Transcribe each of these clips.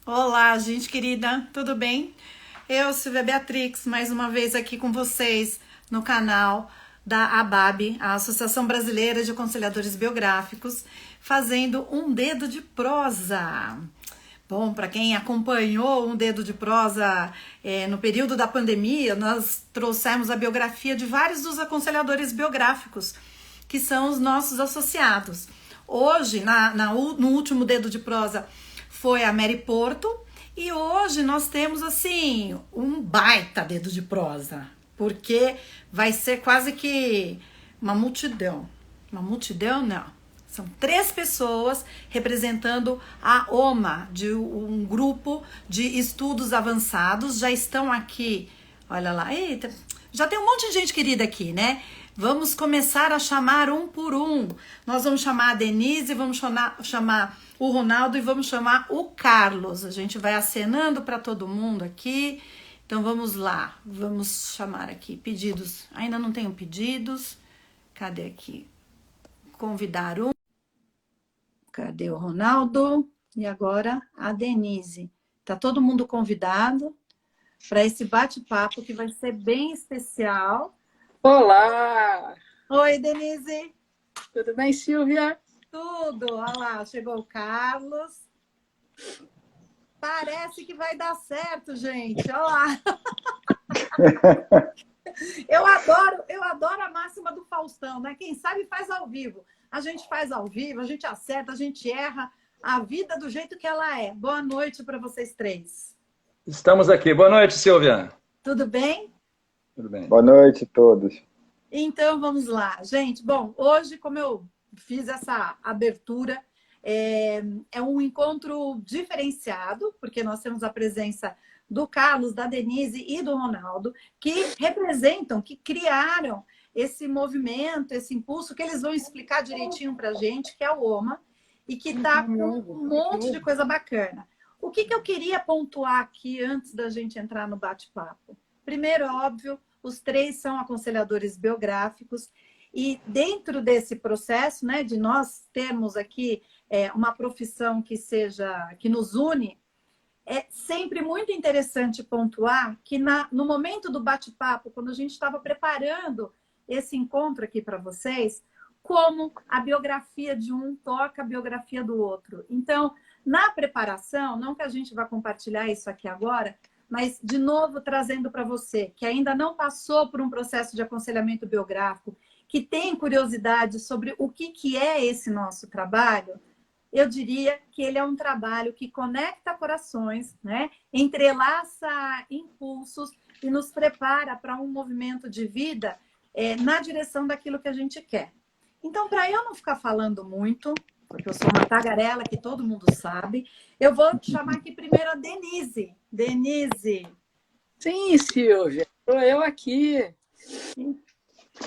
Olá, gente querida, tudo bem? Eu, Silvia Beatrix, mais uma vez aqui com vocês no canal da ABAB, a Associação Brasileira de Aconselhadores Biográficos, fazendo um dedo de prosa. Bom, para quem acompanhou um dedo de prosa no período da pandemia, nós trouxemos a biografia de vários dos aconselhadores biográficos, que são os nossos associados. Hoje, no último dedo de prosa, foi a Mary Porto, e hoje nós temos assim um baita dedo de prosa, porque vai ser quase que uma multidão. Uma multidão, não. São 3 pessoas representando a OMA, de um grupo de estudos avançados. Já estão aqui, olha lá, eita, já tem um monte de gente querida aqui, né? Vamos começar a chamar um por um. Nós vamos chamar a Denise, vamos chamar o Ronaldo e vamos chamar o Carlos. A gente vai acenando para todo mundo aqui. Então vamos lá, vamos chamar aqui pedidos. Ainda não tenho pedidos. Cadê aqui? Convidar um. Cadê o Ronaldo? E agora a Denise. Tá todo mundo convidado para esse bate-papo que vai ser bem especial. Olá! Oi, Denise. Tudo bem, Silvia? Tudo. Olha lá, chegou o Carlos. Parece que vai dar certo, gente. Olha lá. Eu adoro a máxima do Faustão, né? Quem sabe faz ao vivo. A gente faz ao vivo, a gente acerta, a gente erra. A vida do jeito que ela é. Boa noite para vocês 3. Estamos aqui. Boa noite, Silvia. Tudo bem? Tudo bem. Boa noite a todos. Então, vamos lá. Gente, bom, hoje, como eu fiz essa abertura, é um encontro diferenciado, porque nós temos a presença do Carlos, da Denise e do Ronaldo, que representam, que criaram esse movimento, esse impulso, que eles vão explicar direitinho para a gente, que é o OMA, e que está com um monte de coisa bacana. O que eu queria pontuar aqui antes da gente entrar no bate-papo? Primeiro, óbvio, os 3 são aconselhadores biográficos, e dentro desse processo, né, de nós termos aqui uma profissão que nos une, é sempre muito interessante pontuar que no momento do bate-papo, quando a gente estava preparando esse encontro aqui para vocês, como a biografia de um toca a biografia do outro. Então, na preparação, não que a gente vá compartilhar isso aqui agora, mas, de novo, trazendo para você, que ainda não passou por um processo de aconselhamento biográfico, que tem curiosidade sobre o que é esse nosso trabalho, eu diria que ele é um trabalho que conecta corações, né? Entrelaça impulsos e nos prepara para um movimento de vida na direção daquilo que a gente quer. Então, para eu não ficar falando muito, porque eu sou uma tagarela que todo mundo sabe, eu vou chamar aqui primeiro a Denise. Denise. Sim, Silvia, estou eu aqui.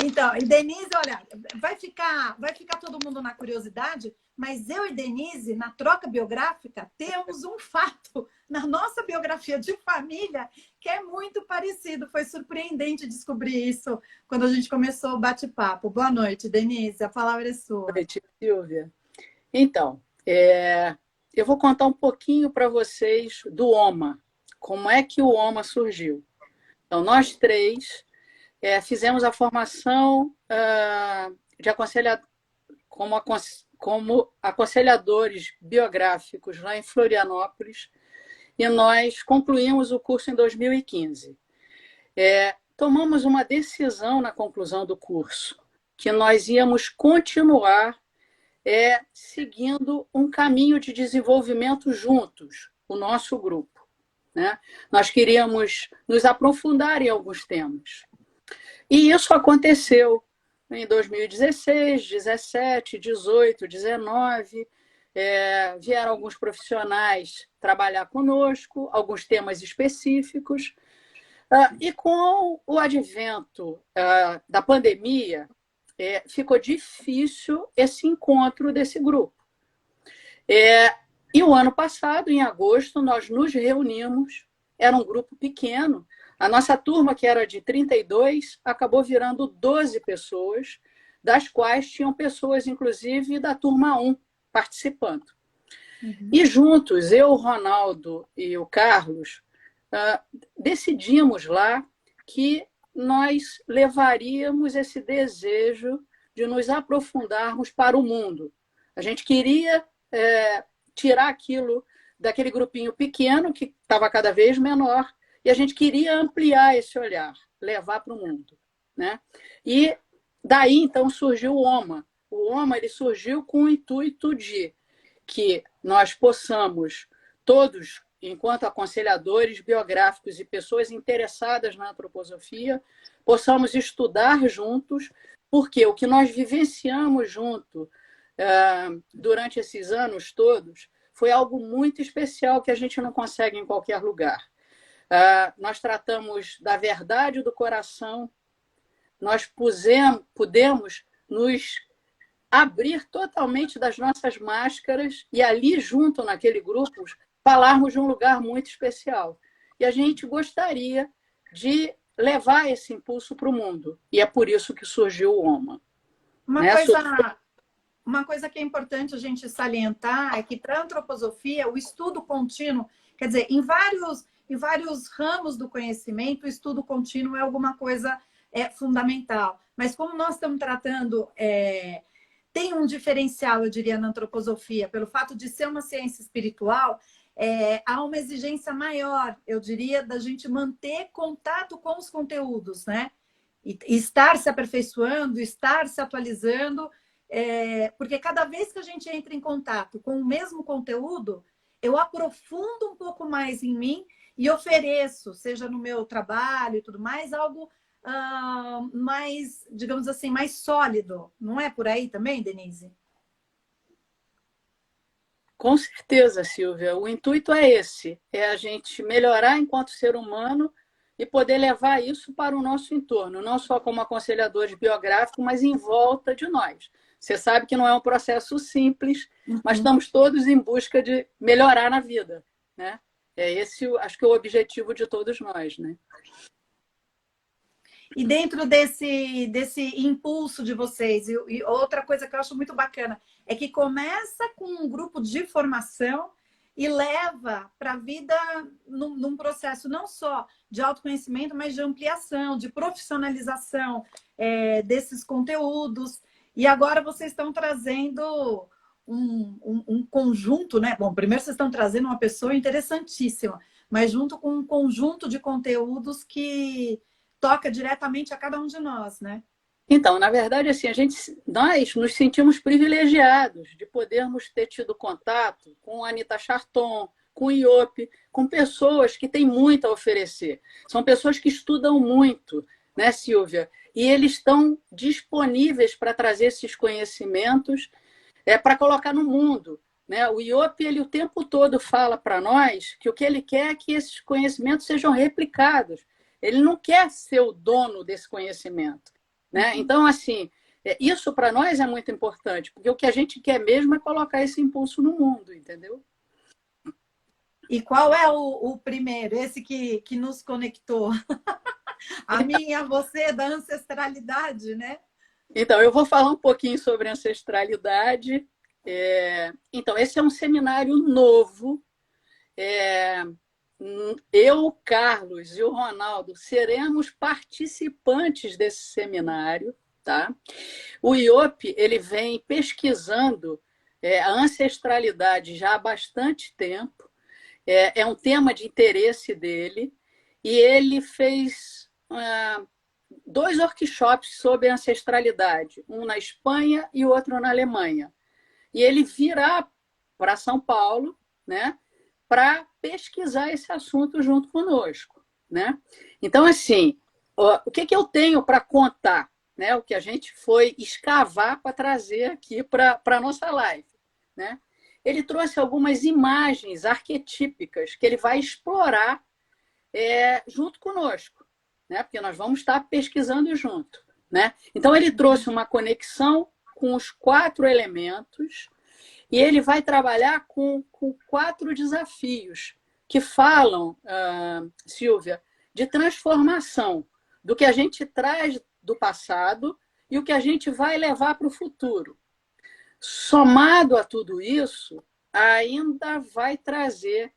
Então, e Denise, olha, vai ficar todo mundo na curiosidade, mas eu e Denise, na troca biográfica, temos um fato na nossa biografia de família que é muito parecido. Foi surpreendente descobrir isso quando a gente começou o bate-papo. Boa noite, Denise, a palavra é sua. Boa noite, Silvia. Então, eu vou contar um pouquinho para vocês do OMA, como é que o OMA surgiu. Então, nós 3 fizemos a formação de como aconselhadores biográficos lá em Florianópolis, e nós concluímos o curso em 2015. Tomamos uma decisão na conclusão do curso, que nós íamos continuar seguindo um caminho de desenvolvimento juntos, o nosso grupo, né? Nós queríamos nos aprofundar em alguns temas. E isso aconteceu em 2016, 17, 18, 19. Vieram alguns profissionais trabalhar conosco, alguns temas específicos. E com o advento da pandemia, ficou difícil esse encontro desse grupo. E o ano passado, em agosto, nós nos reunimos, era um grupo pequeno. A nossa turma, que era de 32, acabou virando 12 pessoas, das quais tinham pessoas, inclusive, da turma 1 participando. E juntos, eu, o Ronaldo e o Carlos, decidimos lá que nós levaríamos esse desejo de nos aprofundarmos para o mundo. A gente queria tirar aquilo daquele grupinho pequeno, que estava cada vez menor, e a gente queria ampliar esse olhar, levar para o mundo, né? E daí, então, surgiu o OMA. O OMA ele surgiu com o intuito de que nós possamos, todos, enquanto aconselhadores biográficos e pessoas interessadas na antroposofia, possamos estudar juntos, porque o que nós vivenciamos junto durante esses anos todos foi algo muito especial que a gente não consegue em qualquer lugar. Nós tratamos da verdade do coração, nós pudemos nos abrir totalmente das nossas máscaras e ali junto naquele grupo falarmos de um lugar muito especial. E a gente gostaria de levar esse impulso para o mundo. E é por isso que surgiu o OMA. Uma coisa que é importante a gente salientar é que para a antroposofia, o estudo contínuo, quer dizer, em vários ramos do conhecimento, o estudo contínuo é alguma coisa fundamental. Mas como nós estamos tratando... tem um diferencial, eu diria, na antroposofia, pelo fato de ser uma ciência espiritual, há uma exigência maior, eu diria, da gente manter contato com os conteúdos, né? E estar se aperfeiçoando, estar se atualizando, porque cada vez que a gente entra em contato com o mesmo conteúdo, eu aprofundo um pouco mais em mim e ofereço, seja no meu trabalho e tudo mais, algo mais, digamos assim, mais sólido. Não é por aí também, Denise? Com certeza, Silvia. O intuito é esse, é a gente melhorar enquanto ser humano e poder levar isso para o nosso entorno, não só como aconselhadores biográficos, mas em volta de nós. Você sabe que não é um processo simples, mas estamos todos em busca de melhorar na vida, né? É esse, acho que é o objetivo de todos nós, né? E dentro desse impulso de vocês, e outra coisa que eu acho muito bacana, é que começa com um grupo de formação e leva para a vida num processo não só de autoconhecimento, mas de ampliação, de profissionalização desses conteúdos. E agora vocês estão trazendo um conjunto, né? Bom, primeiro vocês estão trazendo uma pessoa interessantíssima, mas junto com um conjunto de conteúdos que toca diretamente a cada um de nós, né? Então, na verdade, assim, nós nos sentimos privilegiados de podermos ter tido contato com a Anita Charton, com o IOP, com pessoas que têm muito a oferecer. São pessoas que estudam muito, né, Silvia? E eles estão disponíveis para trazer esses conhecimentos para colocar no mundo, né? O IOP, ele o tempo todo fala para nós que o que ele quer é que esses conhecimentos sejam replicados. Ele não quer ser o dono desse conhecimento, né? Então, assim, isso para nós é muito importante, porque o que a gente quer mesmo é colocar esse impulso no mundo, entendeu? E qual é o primeiro, esse que nos conectou? A mim e a você, da ancestralidade, né? Então, eu vou falar um pouquinho sobre ancestralidade. Então, esse é um seminário novo. Eu, o Carlos e o Ronaldo seremos participantes desse seminário, tá? O IOP, ele vem pesquisando a ancestralidade já há bastante tempo, é um tema de interesse dele, e ele fez 2 workshops sobre ancestralidade, um na Espanha e outro na Alemanha. E ele virá para São Paulo, né, para pesquisar esse assunto junto conosco, né? Então, assim, o que eu tenho para contar, né? O que a gente foi escavar para trazer aqui para a nossa live, né? Ele trouxe algumas imagens arquetípicas que ele vai explorar junto conosco, né? Porque nós vamos estar pesquisando junto, né? Então, ele trouxe uma conexão com os 4 elementos. E ele vai trabalhar com 4 desafios que falam, Silvia, de transformação do que a gente traz do passado e o que a gente vai levar para o futuro. Somado a tudo isso, ainda vai trazer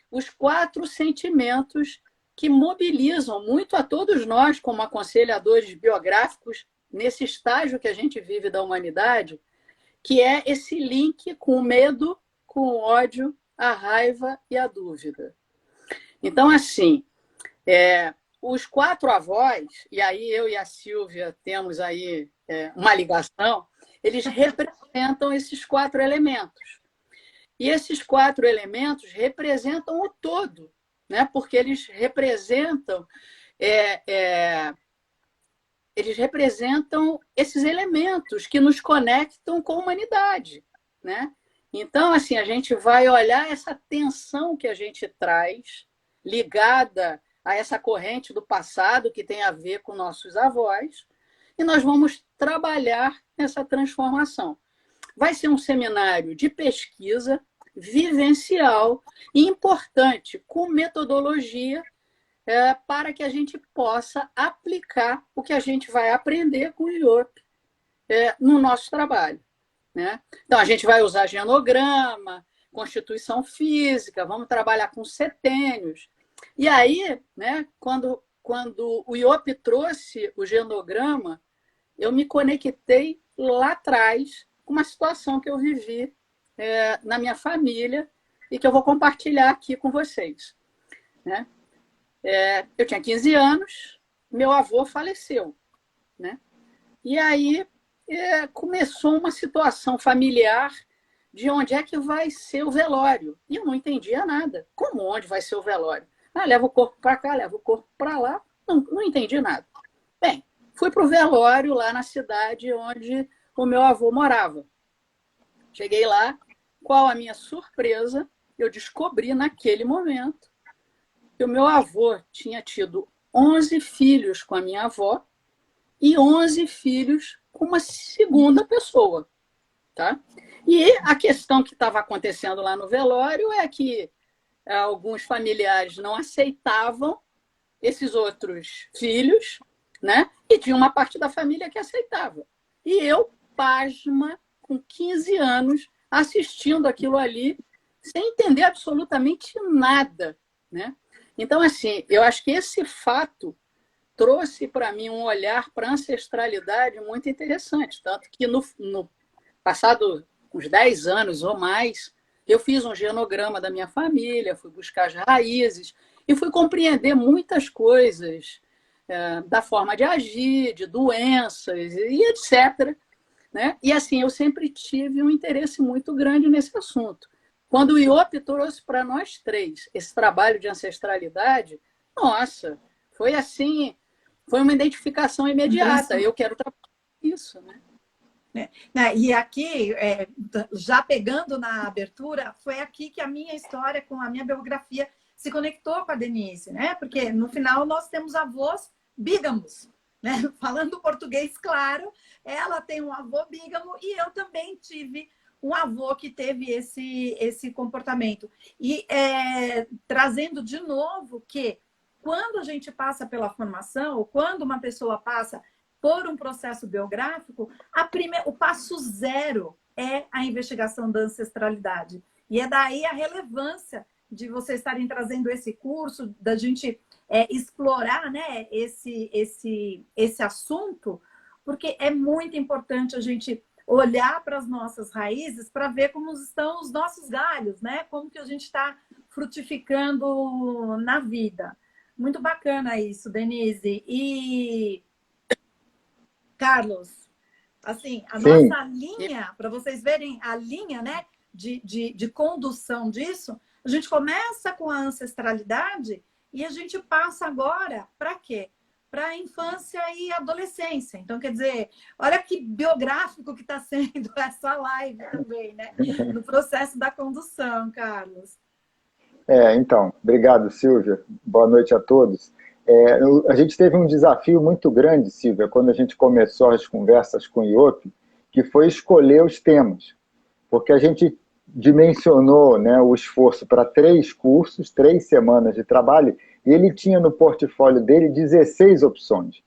os 4 sentimentos que mobilizam muito a todos nós, como aconselhadores biográficos, nesse estágio que a gente vive da humanidade, que é esse link com o medo, com o ódio, a raiva e a dúvida. Então, assim, os 4 avós, e aí eu e a Sílvia temos aí uma ligação, eles representam esses 4 elementos. E esses 4 elementos representam o todo, né? Porque eles representam esses elementos que nos conectam com a humanidade, né? Então, assim, a gente vai olhar essa tensão que a gente traz, ligada a essa corrente do passado que tem a ver com nossos avós, e nós vamos trabalhar essa transformação. Vai ser um seminário de pesquisa, vivencial e importante, com metodologia, para que a gente possa aplicar o que a gente vai aprender com o IOP no nosso trabalho, né? Então, a gente vai usar genograma, constituição física, vamos trabalhar com setênios. E aí, né, quando o IOP trouxe o genograma, eu me conectei lá atrás com uma situação que eu vivi na minha família e que eu vou compartilhar aqui com vocês, né? Eu tinha 15 anos, meu avô faleceu, né? E aí começou uma situação familiar de onde é que vai ser o velório. E eu não entendia nada. Como onde vai ser o velório? Leva o corpo para cá, leva o corpo para lá. Não entendi nada. Bem, fui para o velório lá na cidade onde o meu avô morava. Cheguei lá, qual a minha surpresa? Eu descobri naquele momento que o meu avô tinha tido 11 filhos com a minha avó e 11 filhos com uma segunda pessoa, tá? E a questão que estava acontecendo lá no velório é que alguns familiares não aceitavam esses outros filhos, né? E tinha uma parte da família que aceitava. E eu, pasma, com 15 anos, assistindo aquilo ali, sem entender absolutamente nada, né? Então, assim, eu acho que esse fato trouxe para mim um olhar para a ancestralidade muito interessante. Tanto que no passado uns 10 anos ou mais, eu fiz um genograma da minha família, fui buscar as raízes e fui compreender muitas coisas da forma de agir, de doenças e etc., né? E assim, eu sempre tive um interesse muito grande nesse assunto. Quando o IOP trouxe para nós 3 esse trabalho de ancestralidade, nossa, foi assim, foi uma identificação imediata. Eu quero trabalhar isso, né? E aqui, já pegando na abertura, foi aqui que a minha história com a minha biografia se conectou com a Denise, né? Porque no final nós temos avós bígamos, né? Falando português claro, ela tem um avô bígamo e eu também tive um avô que teve esse comportamento. E trazendo de novo que quando a gente passa pela formação, ou quando uma pessoa passa por um processo biográfico, o passo 0 é a investigação da ancestralidade. E é daí a relevância de vocês estarem trazendo esse curso, da gente explorar, né, esse assunto, porque é muito importante a gente olhar para as nossas raízes para ver como estão os nossos galhos, né? Como que a gente está frutificando na vida. Muito bacana isso, Denise. E Carlos, assim, a Sim. nossa linha, para vocês verem a linha, né, de condução disso, a gente começa com a ancestralidade e a gente passa agora para quê? Para a infância e adolescência. Então, quer dizer, olha que biográfico que está sendo essa live também, né? No processo da condução, Carlos. Então, obrigado, Silvia. Boa noite a todos. A gente teve um desafio muito grande, Silvia, quando a gente começou as conversas com o IOP, que foi escolher os temas, porque a gente dimensionou, né, o esforço para 3 cursos, 3 semanas de trabalho, e ele tinha no portfólio dele 16 opções.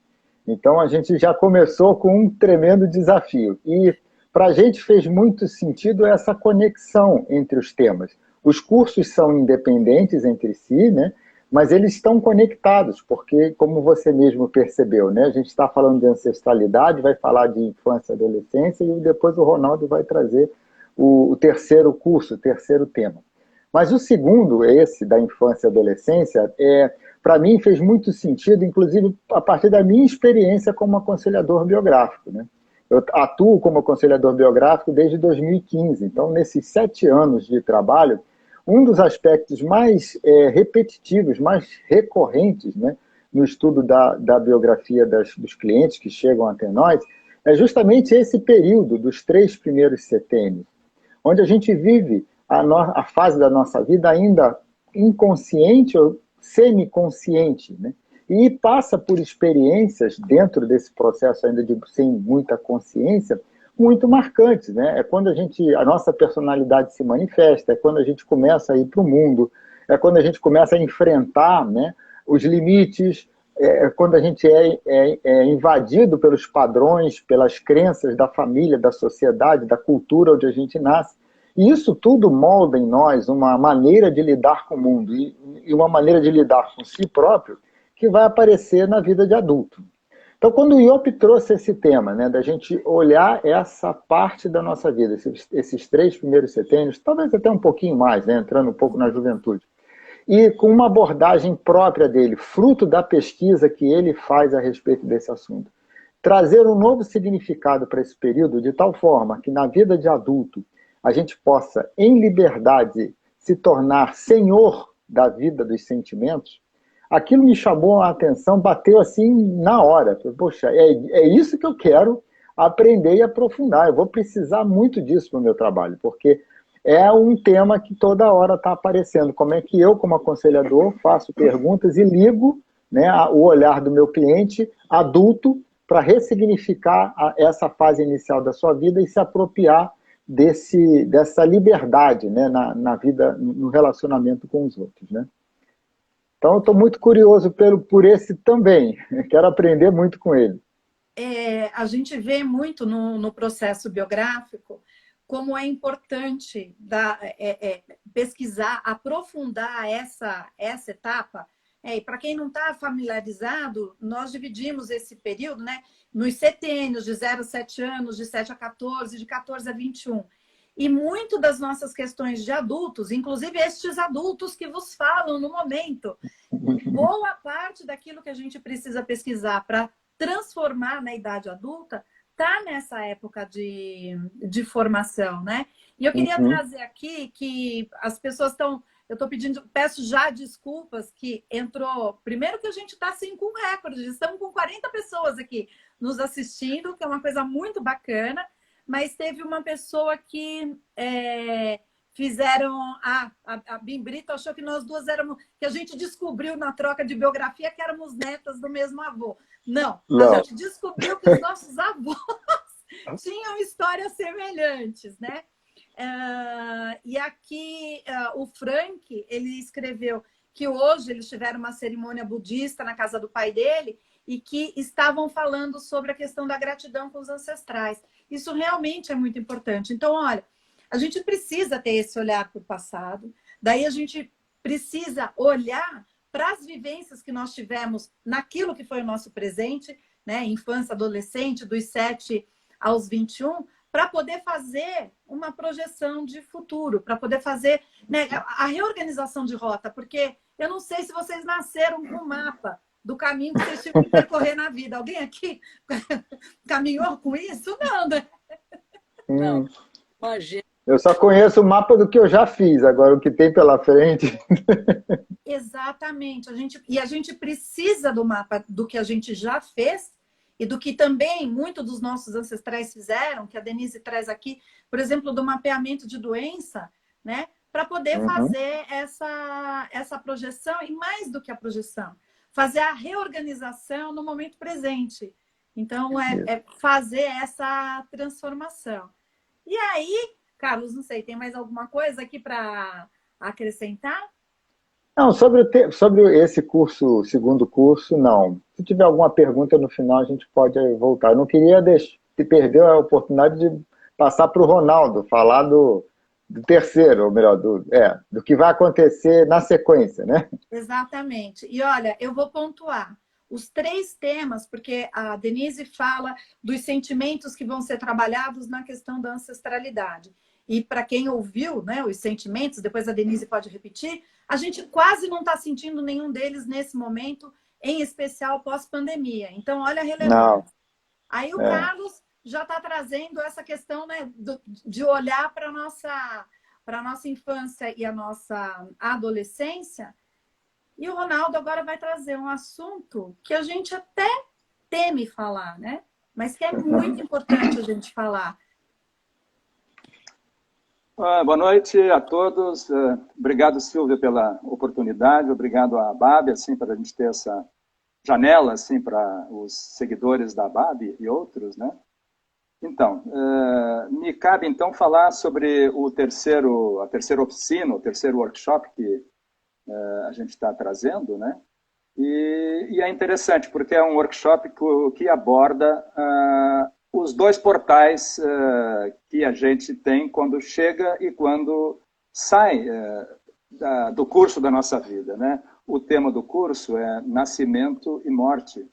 Então, a gente já começou com um tremendo desafio. E para a gente fez muito sentido essa conexão entre os temas. Os cursos são independentes entre si, né? Mas eles estão conectados, porque, como você mesmo percebeu, né? A gente está falando de ancestralidade, vai falar de infância e adolescência, e depois o Ronaldo vai trazer o terceiro curso, o terceiro tema. Mas o segundo, esse da infância e adolescência, para mim fez muito sentido, inclusive a partir da minha experiência como aconselhador biográfico, né? Eu atuo como aconselhador biográfico desde 2015, então nesses 7 anos de trabalho, um dos aspectos mais repetitivos, mais recorrentes, né, no estudo da biografia dos clientes que chegam até nós, é justamente esse período dos 3 primeiros setênios, onde a gente vive a fase da nossa vida ainda inconsciente ou semiconsciente, né? E passa por experiências dentro desse processo ainda sem muita consciência, muito marcantes, né? É quando a nossa personalidade se manifesta, é quando a gente começa a ir para o mundo, é quando a gente começa a enfrentar, né, os limites, é quando a gente é invadido pelos padrões, pelas crenças da família, da sociedade, da cultura onde a gente nasce. E isso tudo molda em nós uma maneira de lidar com o mundo e uma maneira de lidar com si próprio que vai aparecer na vida de adulto. Então, quando o Iop trouxe esse tema, né, da gente olhar essa parte da nossa vida, esses 3 primeiros setênios, talvez até um pouquinho mais, né, entrando um pouco na juventude, e com uma abordagem própria dele, fruto da pesquisa que ele faz a respeito desse assunto, trazer um novo significado para esse período, de tal forma que na vida de adulto a gente possa, em liberdade, se tornar senhor da vida, dos sentimentos, aquilo me chamou a atenção, bateu assim na hora. Poxa, é isso que eu quero aprender e aprofundar. Eu vou precisar muito disso no meu trabalho, porque é um tema que toda hora está aparecendo. Como é que eu, como aconselhador, faço perguntas e ligo, né, o olhar do meu cliente adulto para ressignificar essa fase inicial da sua vida e se apropriar dessa liberdade, né, na vida, no relacionamento com os outros, né? Então, eu estou muito curioso por esse também. Quero aprender muito com ele. A gente vê muito no processo biográfico como é importante pesquisar, aprofundar essa etapa. E para quem não está familiarizado, nós dividimos esse período, né, nos setênios, de 0 a 7 anos, de 7 a 14, de 14 a 21. E muito das nossas questões de adultos, inclusive estes adultos que vos falam no momento, boa parte daquilo que a gente precisa pesquisar para transformar na idade adulta está nessa época de formação, né? E eu queria trazer aqui que as pessoas estão... Eu estou peço já desculpas que entrou... Primeiro que a gente está assim com recorde, estamos com 40 pessoas aqui nos assistindo, que é uma coisa muito bacana. Mas teve uma pessoa que fizeram... A Bim Brito achou que nós duas éramos... Que a gente descobriu na troca de biografia que éramos netas do mesmo avô. Não. A gente descobriu que os nossos avós tinham histórias semelhantes, né? E aqui o Frank, ele escreveu que hoje eles tiveram uma cerimônia budista na casa do pai dele e que estavam falando sobre a questão da gratidão com os ancestrais. Isso realmente é muito importante. Então, olha, a gente precisa ter esse olhar para o passado, daí a gente precisa olhar para as vivências que nós tivemos naquilo que foi o nosso presente, né? Infância, adolescente, dos 7 aos 21, para poder fazer uma projeção de futuro, para poder fazer, né, a reorganização de rota, porque eu não sei se vocês nasceram com o mapa do caminho que vocês tinham que percorrer na vida. Alguém aqui caminhou com isso? Não, né? Não. Imagina. Eu só conheço o mapa do que eu já fiz, agora o que tem pela frente. Exatamente. A gente precisa do mapa do que a gente já fez e do que também muitos dos nossos ancestrais fizeram, que a Denise traz aqui, por exemplo, do mapeamento de doença, né? Para poder fazer essa projeção, e mais do que a projeção, fazer a reorganização no momento presente. Então, é fazer essa transformação. E aí, Carlos, não sei, tem mais alguma coisa aqui para acrescentar? Não, sobre esse curso, segundo curso, não. Se tiver alguma pergunta no final, a gente pode voltar. Eu não queria perder a oportunidade de passar para o Ronaldo falar do terceiro, ou melhor, do que vai acontecer na sequência, né? Exatamente. E olha, eu vou pontuar os 3 temas, porque a Denise fala dos sentimentos que vão ser trabalhados na questão da ancestralidade. E para quem ouviu, né, os sentimentos, depois a Denise pode repetir, a gente quase não está sentindo nenhum deles nesse momento, em especial pós-pandemia. Então, olha a relevância. Não. Aí o Carlos já está trazendo essa questão, né, de olhar para a nossa infância e a nossa adolescência. E o Ronaldo agora vai trazer um assunto que a gente até teme falar, né? Mas que é muito importante a gente falar. Boa noite a todos. Obrigado, Silvia, pela oportunidade. Obrigado à BAB, assim, para a gente ter essa janela, assim, para os seguidores da BAB e outros, né? Então, me cabe, então, falar sobre a terceira oficina, o terceiro workshop que a gente está trazendo, né? E é interessante, porque é um workshop que aborda os 2 portais que a gente tem quando chega e quando sai do curso da nossa vida, né? O tema do curso é Nascimento e Morte.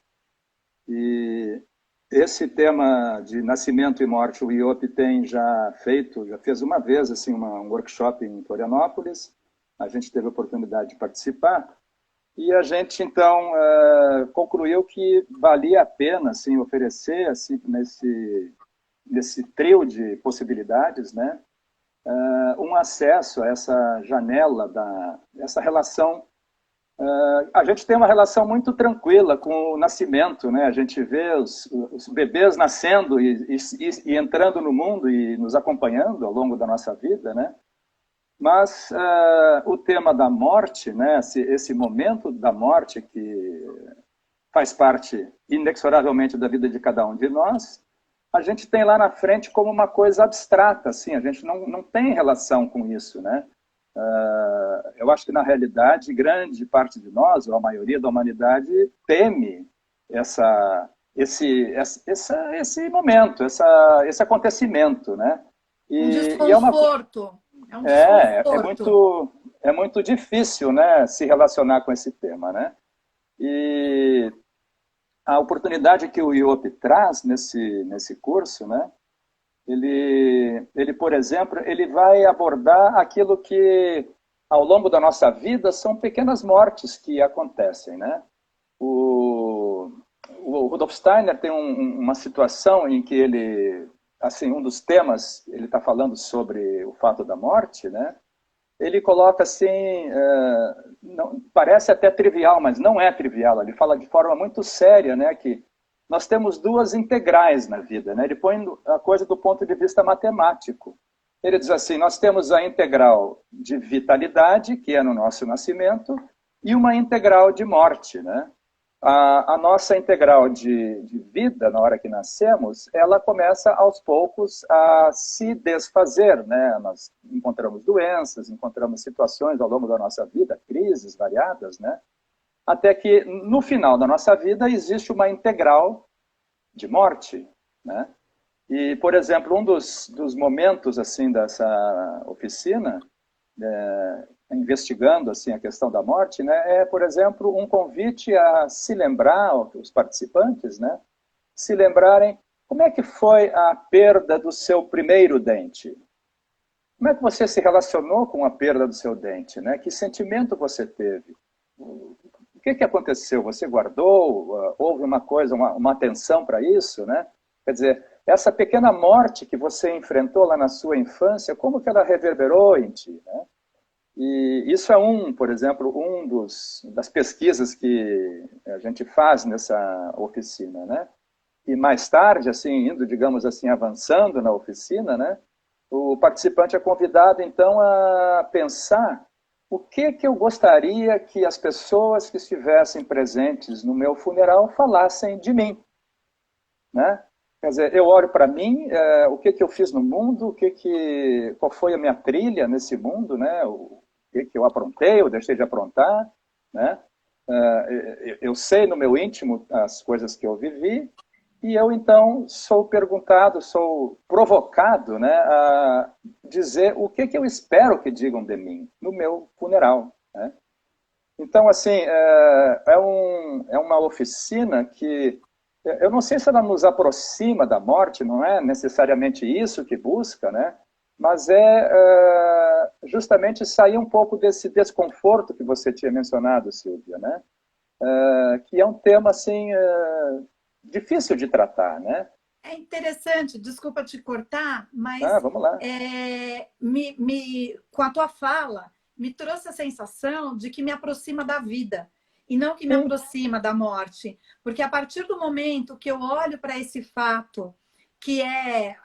E esse tema de nascimento e morte, o IOP já fez uma vez assim, um workshop em Florianópolis. A gente teve a oportunidade de participar. E a gente, então, concluiu que valia a pena assim, oferecer, assim, nesse trio de possibilidades, né, um acesso a essa janela, essa relação. A gente tem uma relação muito tranquila com o nascimento, né? A gente vê os bebês nascendo e entrando no mundo e nos acompanhando ao longo da nossa vida, né? Mas o tema da morte, né, esse momento da morte que faz parte inexoravelmente da vida de cada um de nós, a gente tem lá na frente como uma coisa abstrata, assim, a gente não tem relação com isso, né? Eu acho que, na realidade, grande parte de nós, ou a maioria da humanidade, teme esse momento, esse acontecimento, né? Um desconforto. É muito difícil, né, se relacionar com esse tema, né? E a oportunidade que o IOP traz nesse curso, né? Ele, por exemplo, ele vai abordar aquilo que, ao longo da nossa vida, são pequenas mortes que acontecem, né? O Rudolf Steiner tem uma situação em que ele, assim, um dos temas, ele está falando sobre o fato da morte, né? Ele coloca assim, parece até trivial, mas não é trivial. Ele fala de forma muito séria, né, que nós temos 2 integrais na vida, né? Ele põe a coisa do ponto de vista matemático. Ele diz assim, nós temos a integral de vitalidade, que é no nosso nascimento, e uma integral de morte, né? A nossa integral de vida, na hora que nascemos, ela começa aos poucos a se desfazer, né? Nós encontramos doenças, encontramos situações ao longo da nossa vida, crises variadas, né? Até que, no final da nossa vida, existe uma integral de morte, né? E, por exemplo, um dos momentos assim, dessa oficina, investigando assim, a questão da morte, né, é, por exemplo, um convite a se lembrar, os participantes, né, se lembrarem como é que foi a perda do seu primeiro dente. Como é que você se relacionou com a perda do seu dente, né? Que sentimento você teve? O que aconteceu? Você guardou? Houve uma coisa, uma atenção para isso, né? Quer dizer, essa pequena morte que você enfrentou lá na sua infância, como que ela reverberou em ti, né? E isso é por exemplo, das pesquisas que a gente faz nessa oficina, né? E mais tarde, assim, indo, digamos assim, avançando na oficina, né? O participante é convidado, então, a pensar o que eu gostaria que as pessoas que estivessem presentes no meu funeral falassem de mim, né? Quer dizer, eu olho para mim, o que eu fiz no mundo, qual foi a minha trilha nesse mundo, né? O que eu aprontei, eu deixei de aprontar, né? Eu sei no meu íntimo as coisas que eu vivi, E eu, então, sou perguntado, sou provocado, né, a dizer o que eu espero que digam de mim no meu funeral, né? Então, assim, é uma oficina que eu não sei se ela nos aproxima da morte, não é necessariamente isso que busca, né? Mas justamente sair um pouco desse desconforto que você tinha mencionado, Silvia, né? Que é um tema, assim, difícil de tratar, né? É interessante, desculpa te cortar, mas Vamos lá. com a tua fala, me trouxe a sensação de que me aproxima da vida e não que me Sim. aproxima da morte. Porque a partir do momento que eu olho para esse fato, que é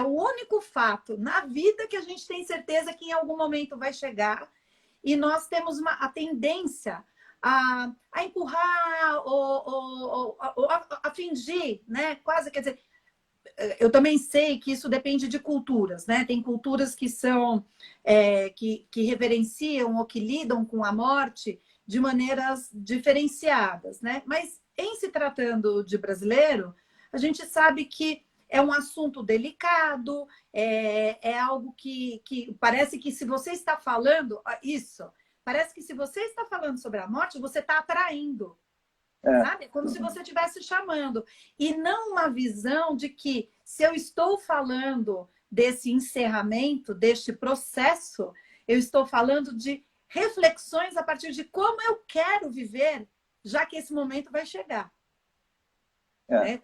o único fato na vida que a gente tem certeza que em algum momento vai chegar, e nós temos a tendência a empurrar ou a fingir, né? Quase, quer dizer, eu também sei que isso depende de culturas, né? Tem culturas que são que reverenciam ou que lidam com a morte de maneiras diferenciadas, né? Mas em se tratando de brasileiro, a gente sabe que é um assunto delicado, é algo que parece que se você está falando isso, parece que se você está falando sobre a morte, você está atraindo. Sabe? É como se você estivesse chamando. E não uma visão de que, se eu estou falando desse encerramento, deste processo, eu estou falando de reflexões a partir de como eu quero viver, já que esse momento vai chegar.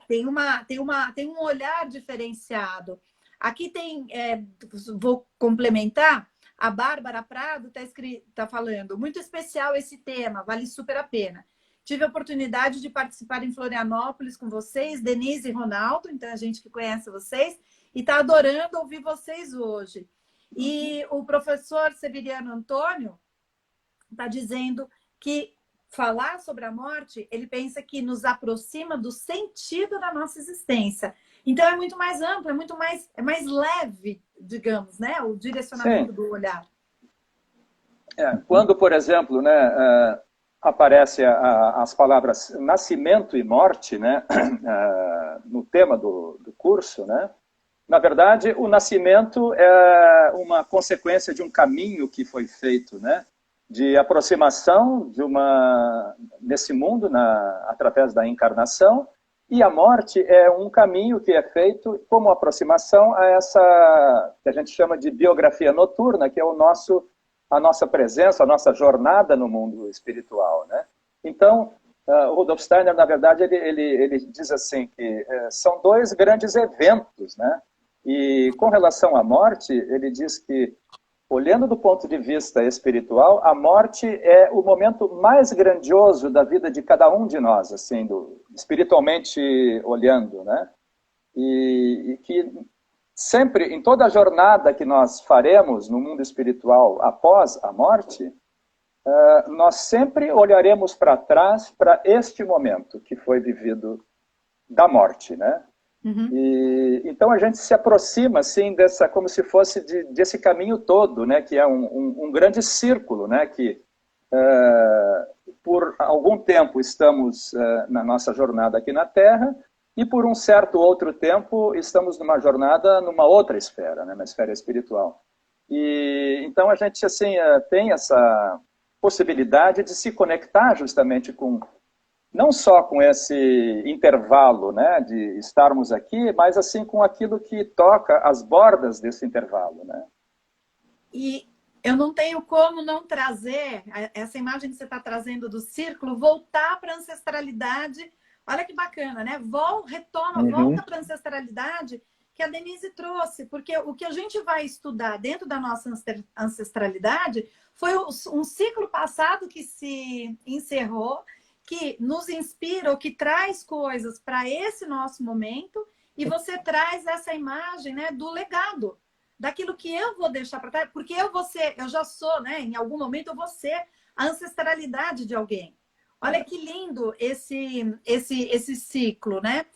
Tem um olhar diferenciado. Aqui vou complementar, a Bárbara Prado está falando, muito especial esse tema, vale super a pena. Tive a oportunidade de participar em Florianópolis com vocês, Denise e Ronaldo, então a gente que conhece vocês, e está adorando ouvir vocês hoje. E o professor Severiano Antônio está dizendo que falar sobre a morte, ele pensa que nos aproxima do sentido da nossa existência. Então é muito mais amplo, é mais leve, digamos, né? O direcionamento do olhar. Quando, por exemplo, né, aparece as palavras nascimento e morte, né, no tema do curso, né? Na verdade, o nascimento é uma consequência de um caminho que foi feito, né, de aproximação nesse mundo através da encarnação, e a morte é um caminho que é feito como aproximação a essa que a gente chama de biografia noturna, que é a nossa presença, a nossa jornada no mundo espiritual, né? Então, o Rudolf Steiner, na verdade, ele diz assim que são dois grandes eventos, né? E com relação à morte, ele diz que, olhando do ponto de vista espiritual, a morte é o momento mais grandioso da vida de cada um de nós, assim, espiritualmente olhando, né? E que sempre, em toda a jornada que nós faremos no mundo espiritual após a morte, nós sempre olharemos para trás para este momento que foi vivido da morte, né? Uhum. Então a gente se aproxima assim como se fosse desse caminho todo, né? Que é um grande círculo, né? Que por algum tempo estamos na nossa jornada aqui na Terra, e por um certo outro tempo estamos numa jornada numa outra esfera, né? Na esfera espiritual. E então a gente assim tem essa possibilidade de se conectar justamente com não só com esse intervalo, né, de estarmos aqui, mas assim com aquilo que toca as bordas desse intervalo, né? E eu não tenho como não trazer essa imagem que você está trazendo do círculo, voltar para a ancestralidade. Olha que bacana, né? Volta para a ancestralidade que a Denise trouxe, porque o que a gente vai estudar dentro da nossa ancestralidade foi um ciclo passado que se encerrou, que nos inspira ou que traz coisas para esse nosso momento, e você traz essa imagem, né, do legado, daquilo que eu vou deixar para trás, porque eu já sou, né, em algum momento eu vou ser a ancestralidade de alguém. Olha que lindo esse ciclo, né?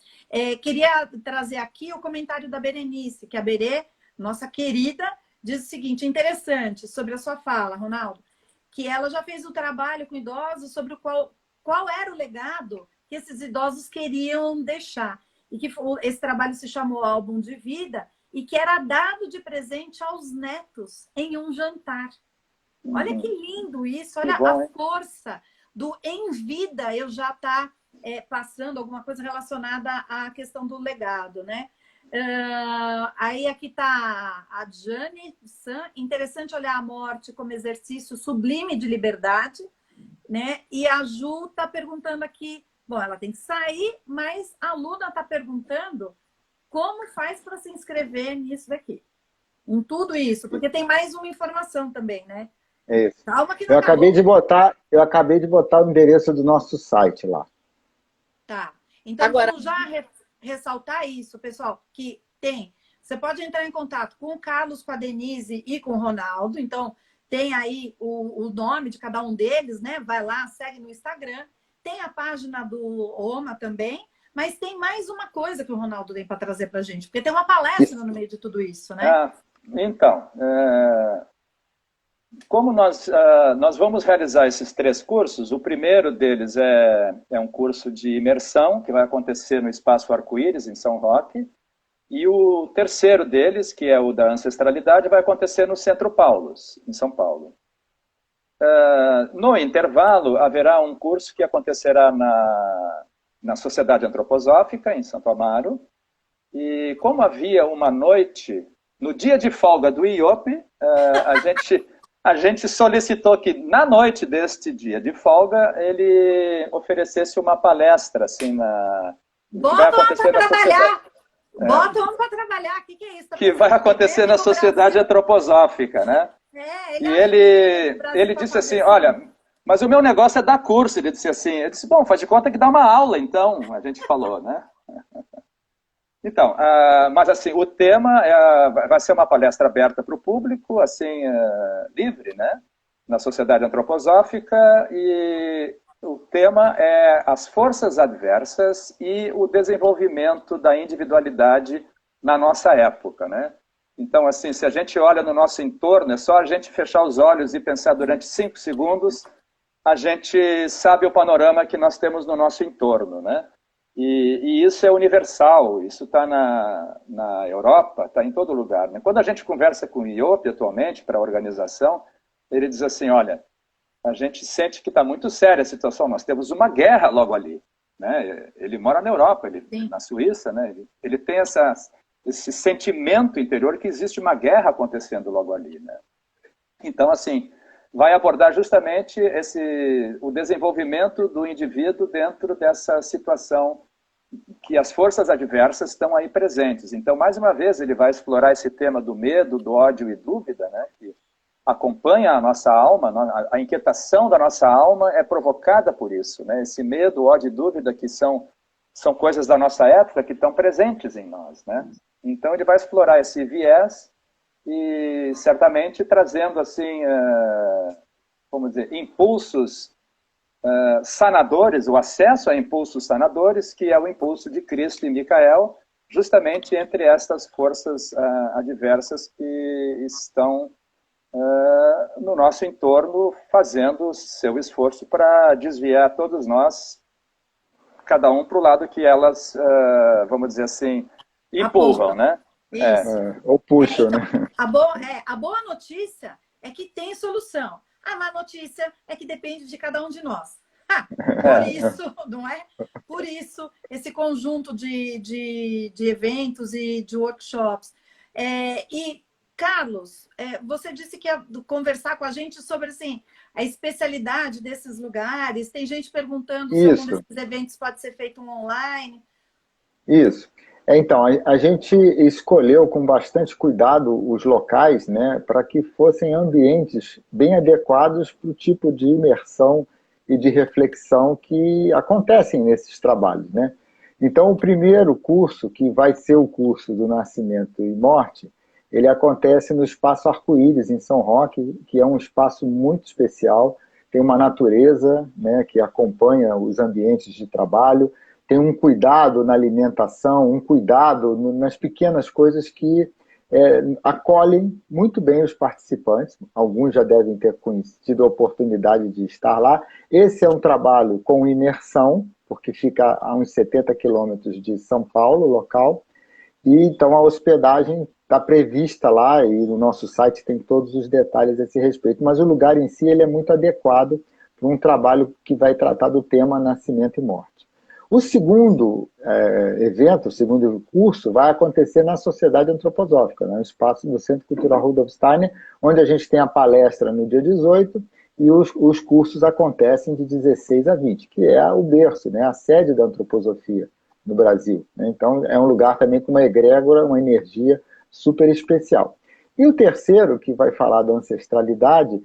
Queria trazer aqui o comentário da Berenice, que a Berê, nossa querida, diz o seguinte, interessante, sobre a sua fala, Ronaldo, que ela já fez o trabalho com idosos sobre qual era o legado que esses idosos queriam deixar. E que esse trabalho se chamou Álbum de Vida e que era dado de presente aos netos em um jantar. Olha que lindo isso, olha a força do em vida eu já estar passando alguma coisa relacionada à questão do legado, né? Aí aqui está a Jane San. Interessante olhar a morte como exercício sublime de liberdade, né? E a Ju está perguntando aqui, bom, ela tem que sair, mas a Luna está perguntando como faz para se inscrever nisso daqui, em tudo isso, porque tem mais uma informação também, né? Isso. Calma que não eu acabei de botar o endereço do nosso site lá. Tá. Então, Agora, vamos já ressaltar isso, pessoal, que tem. Você pode entrar em contato com o Carlos, com a Denise e com o Ronaldo. Então, tem aí o nome de cada um deles, né? Vai lá, segue no Instagram. Tem a página do OMA também. Mas tem mais uma coisa que o Ronaldo tem para trazer para a gente, porque tem uma palestra no meio de tudo isso, né? Então, como nós vamos realizar esses 3 cursos, o primeiro deles é um curso de imersão, que vai acontecer no Espaço Arco-Íris, em São Roque, e o terceiro deles, que é o da ancestralidade, vai acontecer no Centro Paulos, em São Paulo. No intervalo, haverá um curso que acontecerá na Sociedade Antroposófica, em Santo Amaro, e como havia uma noite, no dia de folga do IOP, a gente solicitou que, na noite deste dia de folga, ele oferecesse uma palestra, assim, Bota homem para trabalhar! Bota homem para trabalhar! O que é isso? Que vai acontecer na Sociedade Antroposófica, né? E ele disse assim, olha, mas o meu negócio é dar curso. Ele disse assim, eu disse, bom, faz de conta que dá uma aula, então, a gente falou, né? Então, mas assim, o tema vai ser uma palestra aberta para o público, assim, livre, né? Na Sociedade Antroposófica, e o tema é as forças adversas e o desenvolvimento da individualidade na nossa época, né? Então, assim, se a gente olha no nosso entorno, é só a gente fechar os olhos e pensar durante 5 segundos, a gente sabe o panorama que nós temos no nosso entorno, né? E isso é universal, isso está na Europa, está em todo lugar, né? Quando a gente conversa com o IOP atualmente, para a organização, ele diz assim, olha, a gente sente que está muito séria a situação, nós temos uma guerra logo ali, né? Ele mora na Europa, na Suíça, né? Ele tem esse sentimento interior que existe uma guerra acontecendo logo ali, né? Então, assim, vai abordar justamente o desenvolvimento do indivíduo dentro dessa situação que as forças adversas estão aí presentes. Então, mais uma vez, ele vai explorar esse tema do medo, do ódio e dúvida, né, que acompanha a nossa alma, a inquietação da nossa alma é provocada por isso, né, esse medo, ódio e dúvida que são coisas da nossa época que estão presentes em nós, né. Então, ele vai explorar esse viés e certamente trazendo assim, vamos dizer, impulsos sanadores, o acesso a impulsos sanadores, que é o impulso de Cristo e Micael, justamente entre estas forças adversas que estão no nosso entorno, fazendo seu esforço para desviar todos nós, cada um para o lado que elas, vamos dizer assim, empurram, né? Ou puxam, né? A boa notícia é que tem solução. A má notícia é que depende de cada um de nós. Por isso, não é? Por isso, esse conjunto de eventos e de workshops. E, Carlos, você disse que ia conversar com a gente sobre assim, a especialidade desses lugares. Tem gente perguntando se algum desses eventos pode ser feito online. Isso. Então, a gente escolheu com bastante cuidado os locais, né, para que fossem ambientes bem adequados para o tipo de imersão e de reflexão que acontecem nesses trabalhos, né? Então, o primeiro curso, que vai ser o curso do Nascimento e Morte, ele acontece no Espaço Arco-Íris, em São Roque, que é um espaço muito especial, tem uma natureza, né, que acompanha os ambientes de trabalho, tem um cuidado na alimentação, um cuidado nas pequenas coisas que acolhem muito bem os participantes. Alguns já devem ter tido a oportunidade de estar lá. Esse é um trabalho com imersão, porque fica a uns 70 quilômetros de São Paulo, local, e então a hospedagem está prevista lá, e no nosso site tem todos os detalhes a esse respeito, mas o lugar em si ele é muito adequado para um trabalho que vai tratar do tema nascimento e morte. O segundo evento, o segundo curso, vai acontecer na Sociedade Antroposófica, no espaço do Centro Cultural Rudolf Steiner, onde a gente tem a palestra no dia 18 e os cursos acontecem de 16 a 20, que é o berço, né, a sede da antroposofia no Brasil. Então, é um lugar também com uma egrégora, uma energia super especial. E o terceiro, que vai falar da ancestralidade,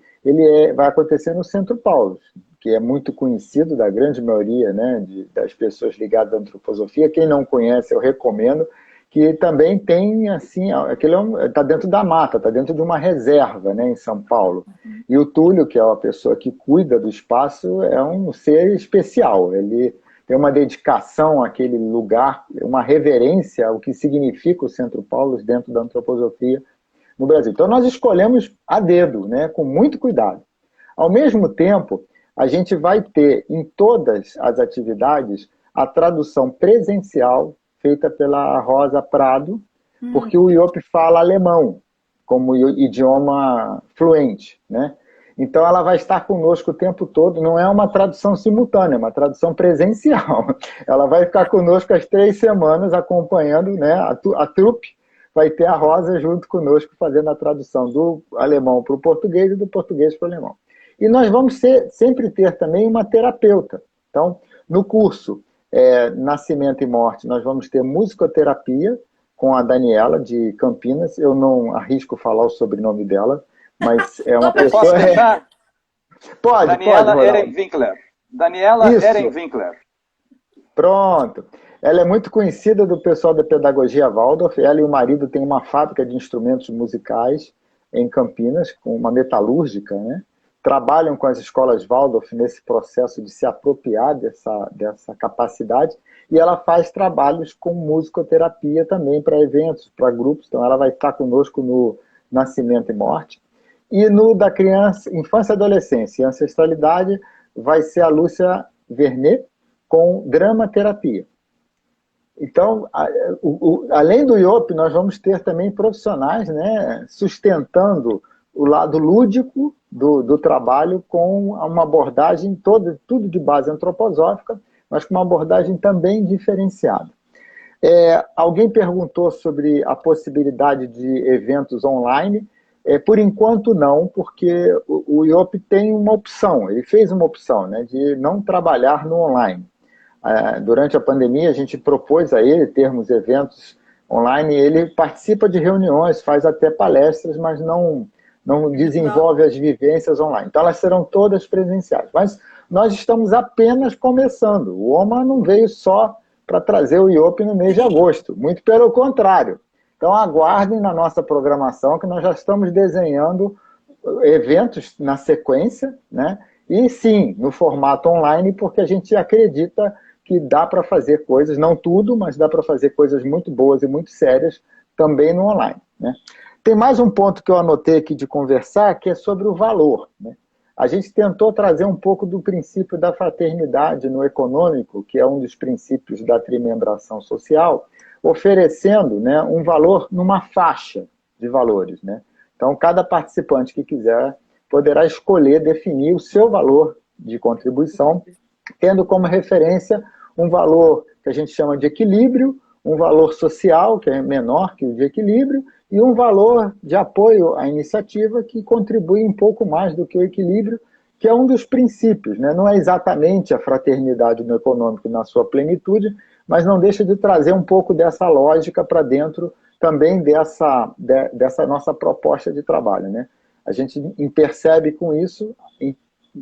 vai acontecer no Centro Paulo, que é muito conhecido da grande maioria, né, das pessoas ligadas à antroposofia. Quem não conhece, eu recomendo, que também tem, assim, aquilo está dentro da mata, está dentro de uma reserva, né, em São Paulo. E o Túlio, que é a pessoa que cuida do espaço, é um ser especial. Ele tem uma dedicação àquele lugar, uma reverência ao que significa o Centro Paulo dentro da antroposofia no Brasil. Então, nós escolhemos a dedo, né, com muito cuidado. Ao mesmo tempo, a gente vai ter em todas as atividades a tradução presencial feita pela Rosa Prado, porque o IOP fala alemão como idioma fluente, né? Então ela vai estar conosco o tempo todo, não é uma tradução simultânea, é uma tradução presencial. Ela vai ficar conosco as 3 semanas acompanhando, né? A trupe vai ter a Rosa junto conosco fazendo a tradução do alemão para o português e do português para o alemão. E nós vamos sempre ter também uma terapeuta. Então, no curso Nascimento e Morte, nós vamos ter musicoterapia com a Daniela, de Campinas. Eu não arrisco falar o sobrenome dela, mas é uma pessoa... Posso deixar? Pode, Daniela Ehrenwinkler. Daniela Ehrenwinkler. Pronto. Ela é muito conhecida do pessoal da Pedagogia Waldorf. Ela e o marido têm uma fábrica de instrumentos musicais em Campinas, com uma metalúrgica, né? Trabalham com as escolas Waldorf nesse processo de se apropriar dessa capacidade, e ela faz trabalhos com musicoterapia também para eventos, para grupos. Então ela vai estar conosco no Nascimento e Morte. E no da criança, infância e adolescência e ancestralidade vai ser a Lúcia Vernet com dramaterapia. Então, além do IOP, nós vamos ter também profissionais, né, sustentando o lado lúdico do trabalho com uma abordagem tudo de base antroposófica, mas com uma abordagem também diferenciada. Alguém perguntou sobre a possibilidade de eventos online. Por enquanto não, porque o IOP tem uma opção, ele fez uma opção, né, de não trabalhar no online. Durante a pandemia, a gente propôs a ele termos eventos online, ele participa de reuniões, faz até palestras, mas não desenvolve as vivências online. Então, elas serão todas presenciais. Mas nós estamos apenas começando. O OMA não veio só para trazer o IOP no mês de agosto, muito pelo contrário. Então, aguardem na nossa programação que nós já estamos desenhando eventos na sequência, né? E sim, no formato online, porque a gente acredita que dá para fazer coisas, não tudo, mas dá para fazer coisas muito boas e muito sérias também no online, né? Tem mais um ponto que eu anotei aqui de conversar, que é sobre o valor, né? A gente tentou trazer um pouco do princípio da fraternidade no econômico, que é um dos princípios da trimembração social, oferecendo, né, um valor numa faixa de valores, né? Então, cada participante que quiser poderá escolher definir o seu valor de contribuição, tendo como referência um valor que a gente chama de equilíbrio, um valor social, que é menor que o de equilíbrio, e um valor de apoio à iniciativa que contribui um pouco mais do que o equilíbrio, que é um dos princípios, né? Não é exatamente a fraternidade no econômico na sua plenitude, mas não deixa de trazer um pouco dessa lógica para dentro também dessa nossa proposta de trabalho, né? A gente percebe com isso,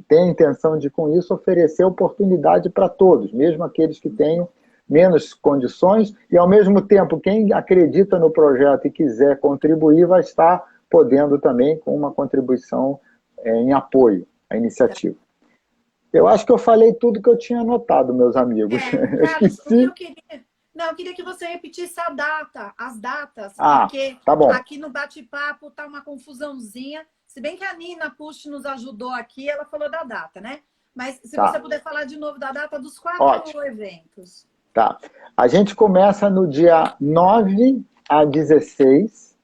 tem a intenção de, com isso, oferecer oportunidade para todos, mesmo aqueles que tenham menos condições, e, ao mesmo tempo, quem acredita no projeto e quiser contribuir vai estar podendo também com uma contribuição em apoio à iniciativa. Eu acho que eu falei tudo que eu tinha anotado, meus amigos. Eu queria que você repetisse as datas, porque tá bom. Aqui no bate-papo tá uma confusãozinha, se bem que a Nina Pusch nos ajudou aqui, ela falou da data, né? Mas se Tá. você puder falar de novo da data dos 4 Ótimo. eventos. Tá. A gente começa no dia 9 a 16.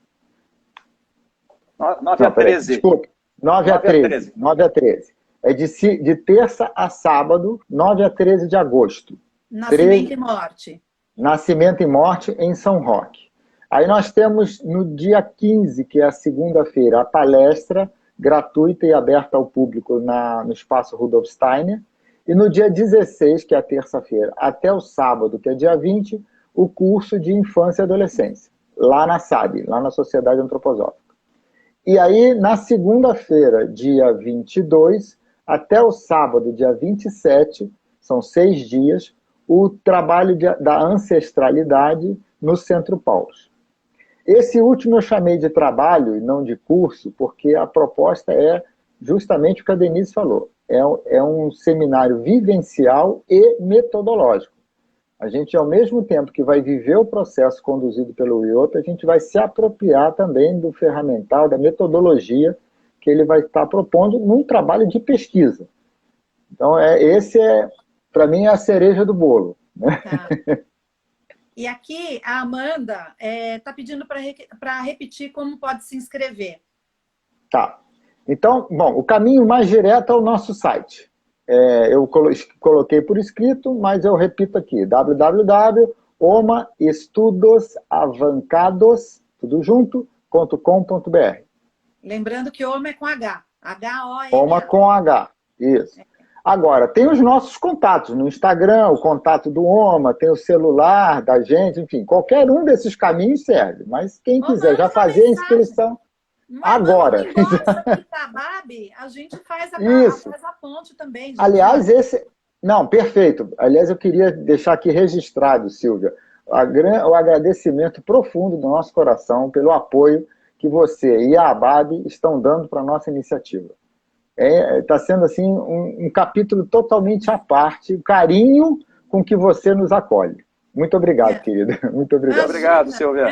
9 a 13. Desculpa. 9 a 9 a 13. 13. 9 a 13. É de terça a sábado, 9 a 13 de agosto. Nascimento e morte. Nascimento e morte em São Roque. Aí nós temos no dia 15, que é a segunda-feira, a palestra gratuita e aberta ao público no Espaço Rudolf Steiner. E no dia 16, que é a terça-feira, até o sábado, que é dia 20, o curso de Infância e Adolescência, lá na SAB, lá na Sociedade Antroposófica. E aí, na segunda-feira, dia 22, até o sábado, dia 27, são 6 dias, o trabalho da ancestralidade no Centro Paulus. Esse último eu chamei de trabalho e não de curso, porque a proposta é justamente o que a Denise falou. É um seminário vivencial e metodológico. A gente, ao mesmo tempo que vai viver o processo conduzido pelo IOP, a gente vai se apropriar também do ferramental, da metodologia que ele vai estar propondo num trabalho de pesquisa. Então, para mim, é a cereja do bolo. Né? Tá. E aqui a Amanda está pedindo para repetir como pode se inscrever. Tá. Então, bom, o caminho mais direto é o nosso site. Eu coloquei por escrito, mas eu repito aqui, www.omaestudosAvancados, tudo junto, .com.br. Lembrando que OMA é com H. H-O-M-A. OMA com H, isso. Agora, tem os nossos contatos no Instagram, o contato do OMA, tem o celular da gente, enfim, qualquer um desses caminhos serve. Mas quem quiser já fazer a inscrição agora. Babi, a gente faz a ponte também. Gente. Aliás, Não, perfeito. Aliás, eu queria deixar aqui registrado, Silvia, o agradecimento profundo do nosso coração pelo apoio que você e a ABAB estão dando para a nossa iniciativa. Está sendo assim um capítulo totalmente à parte, o carinho com que você nos acolhe. Muito obrigado, querida. Muito obrigado. Obrigado, Silvia.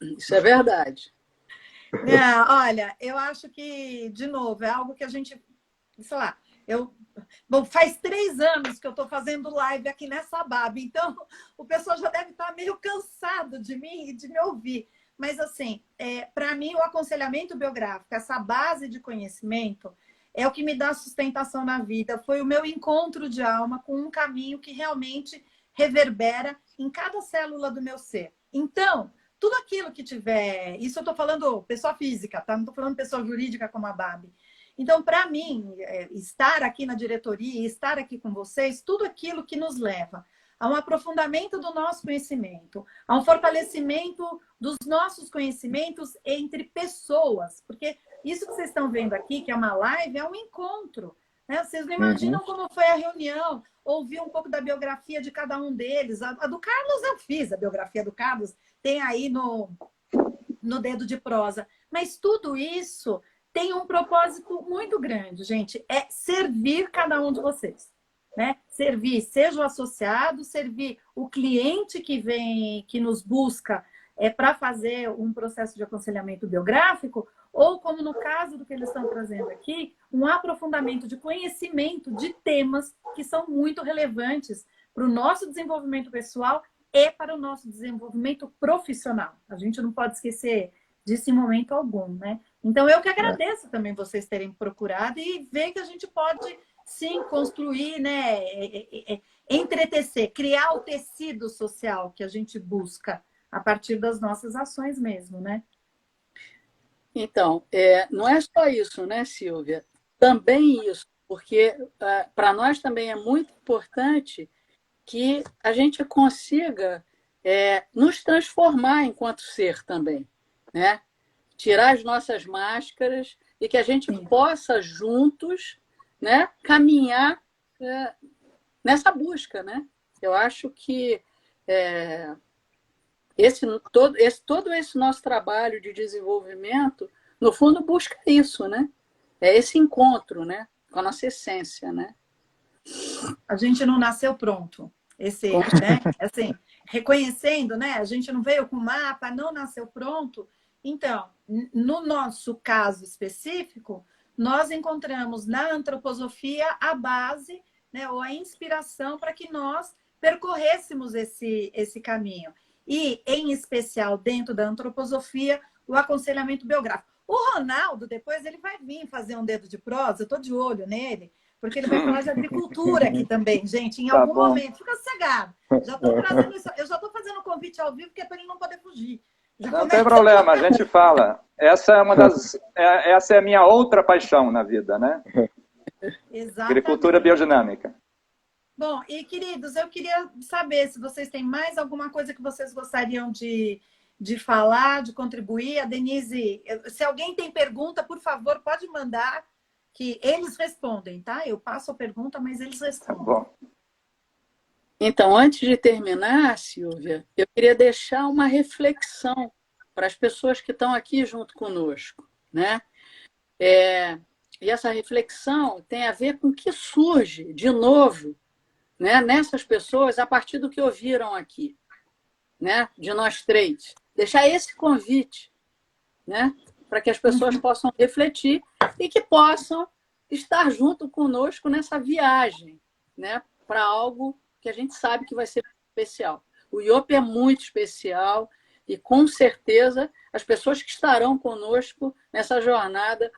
Isso é verdade. Olha, eu acho que, de novo, é algo que a gente, sei lá, bom, faz 3 anos que eu estou fazendo live aqui nessa ABAB, então o pessoal já deve estar meio cansado de mim e de me ouvir. Mas, assim, para mim, o aconselhamento biográfico, essa base de conhecimento, é o que me dá sustentação na vida. Foi o meu encontro de alma com um caminho que realmente reverbera em cada célula do meu ser. Então, tudo aquilo que tiver... Isso eu estou falando pessoa física, tá? Não estou falando pessoa jurídica como a Babi. Então, para mim, estar aqui na diretoria, estar aqui com vocês, tudo aquilo que nos leva a um aprofundamento do nosso conhecimento, a um fortalecimento dos nossos conhecimentos entre pessoas. Porque isso que vocês estão vendo aqui, que é uma live, é um encontro. Né? Vocês não imaginam como foi a reunião, ouvir um pouco da biografia de cada um deles. A do Carlos eu fiz, a biografia do Carlos tem aí no Dedo de Prosa. Mas tudo isso tem um propósito muito grande, gente. É servir cada um de vocês. Né? Servir, seja o associado, servir o cliente que vem, que nos busca para fazer um processo de aconselhamento biográfico, ou como no caso do que eles estão trazendo aqui, um aprofundamento de conhecimento de temas que são muito relevantes para o nosso desenvolvimento pessoal e para o nosso desenvolvimento profissional. A gente não pode esquecer disso em momento algum, né? Então, eu que agradeço também vocês terem procurado e ver que a gente pode, sim, construir, né? Entretecer, criar o tecido social que a gente busca a partir das nossas ações mesmo, né? Então, não é só isso, né, Silvia? Também isso, porque para nós também é muito importante que a gente consiga nos transformar enquanto ser também, né? Tirar as nossas máscaras e que a gente possa juntos, né, caminhar nessa busca, né? Eu acho que todo esse nosso trabalho de desenvolvimento, no fundo, busca isso, né? É esse encontro, né, com a nossa essência, né? A gente não nasceu pronto. Né? Assim, reconhecendo, né? A gente não veio com mapa, não nasceu pronto. Então, no nosso caso específico, nós encontramos na antroposofia a base, né, ou a inspiração para que nós percorrêssemos esse caminho. E, em especial, dentro da antroposofia, o aconselhamento biográfico. O Ronaldo, depois, ele vai vir fazer um dedo de prosa, eu estou de olho nele, porque ele vai falar de agricultura aqui também, gente, em algum momento. Fica sossegado. Já estou trazendo isso, eu já estou fazendo um convite ao vivo, que é para ele não poder fugir. Não tem problema, a gente fala. Essa é a minha outra paixão na vida, né? Exatamente. Agricultura biodinâmica. Bom, e queridos, eu queria saber se vocês têm mais alguma coisa que vocês gostariam de falar, de contribuir. A Denise, se alguém tem pergunta, por favor, pode mandar, que eles respondem, tá? Eu passo a pergunta, mas eles respondem. Tá bom. Então, antes de terminar, Silvia, eu queria deixar uma reflexão para as pessoas que estão aqui junto conosco, né? E essa reflexão tem a ver com o que surge de novo, né, nessas pessoas a partir do que ouviram aqui, né, de nós três. Deixar esse convite, né, para que as pessoas possam refletir e que possam estar junto conosco nessa viagem, né, para algo que a gente sabe que vai ser especial. O IOP é muito especial e, com certeza, as pessoas que estarão conosco nessa jornada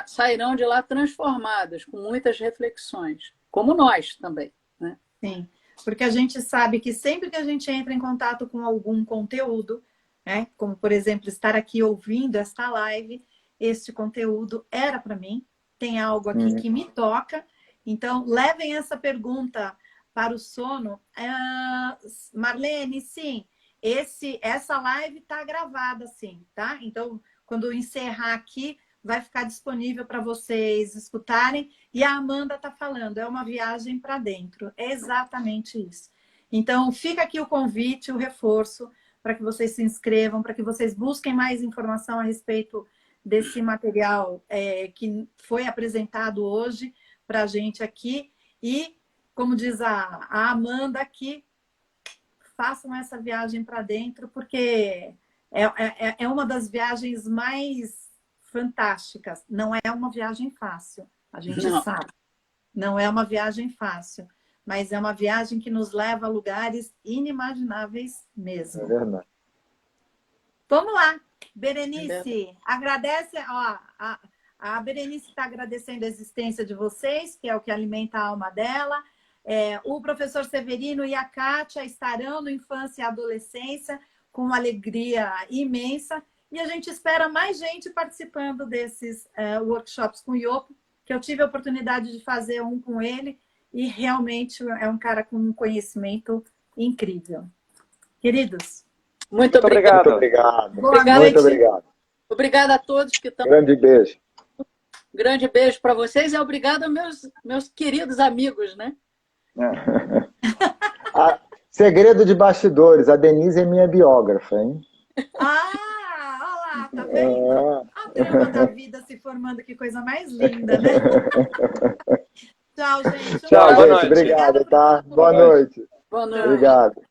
sairão de lá transformadas, com muitas reflexões, como nós também, né? Sim, porque a gente sabe que sempre que a gente entra em contato com algum conteúdo, né, como, por exemplo, estar aqui ouvindo esta live, este conteúdo era para mim, tem algo aqui que me toca. Então, levem essa pergunta para o sono. Marlene, sim, essa live está gravada, sim, tá? Então, quando eu encerrar aqui, vai ficar disponível para vocês escutarem. E a Amanda está falando, é uma viagem para dentro. É exatamente isso. Então, fica aqui o convite, o reforço, para que vocês se inscrevam, para que vocês busquem mais informação a respeito desse material que foi apresentado hoje para a gente aqui. E, como diz a Amanda aqui, façam essa viagem para dentro, porque é uma das viagens mais fantásticas. Não é uma viagem fácil, a gente sabe. Não é uma viagem fácil, mas é uma viagem que nos leva a lugares inimagináveis mesmo. É verdade. Vamos lá, Berenice, agradece, ó, a Berenice está agradecendo a existência de vocês, que é o que alimenta a alma dela. O professor Severino e a Kátia estarão no Infância e Adolescência com uma alegria imensa. E a gente espera mais gente participando desses workshops com o Iopo, que eu tive a oportunidade de fazer um com ele, e realmente é um cara com um conhecimento incrível. Queridos. Muito obrigado. Muito obrigado. Boa noite. Muito obrigado. Obrigada a todos que estão. Grande beijo. Grande beijo para vocês e obrigado aos meus queridos amigos, né? Segredo de bastidores, a Denise é minha biógrafa, hein? Olha lá, tá vendo? A trama da vida se formando, que coisa mais linda, né? Tchau, gente. Tchau, Boa gente. noite. Obrigado, tá? Boa noite. Boa noite. Obrigado.